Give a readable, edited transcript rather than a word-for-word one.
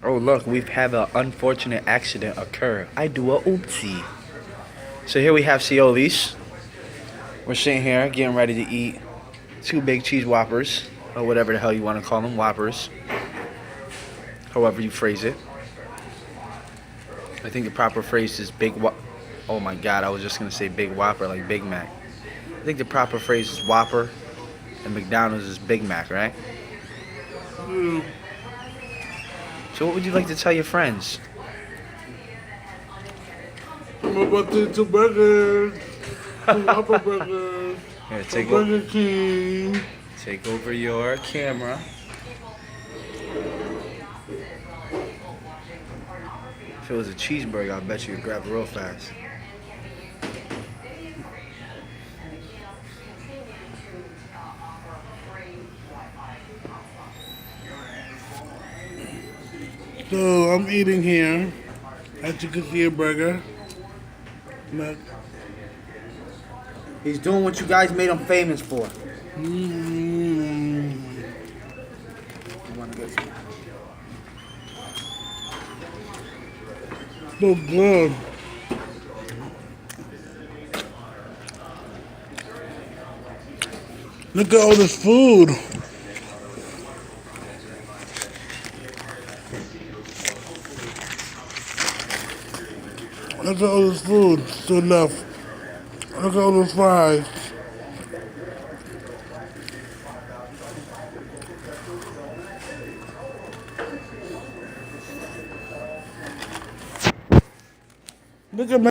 Oh, look, we've had an unfortunate accident occur. I do a oopsie. So here we have Ciolis. We're sitting here getting ready to eat 2 big cheese whoppers, or whatever the hell you want to call them, whoppers. However you phrase it. I think the proper phrase is big whop. Oh my god, I was just going to say big whopper like Big Mac. I think the proper phrase is whopper, and McDonald's is Big Mac, right? Mm. So what would you like to tell your friends? I'm about to eat two burgers. Two Whopper burgers. Here, From Burger King. take over your camera. If it was a cheeseburger, I bet you would grab it real fast. So I'm eating here. As you can see, a burger. Look. He's doing what you guys made him famous for. Mm. You want to get some? So good. Look at all this food. Look at all this food still left. Look at all those fries. Look at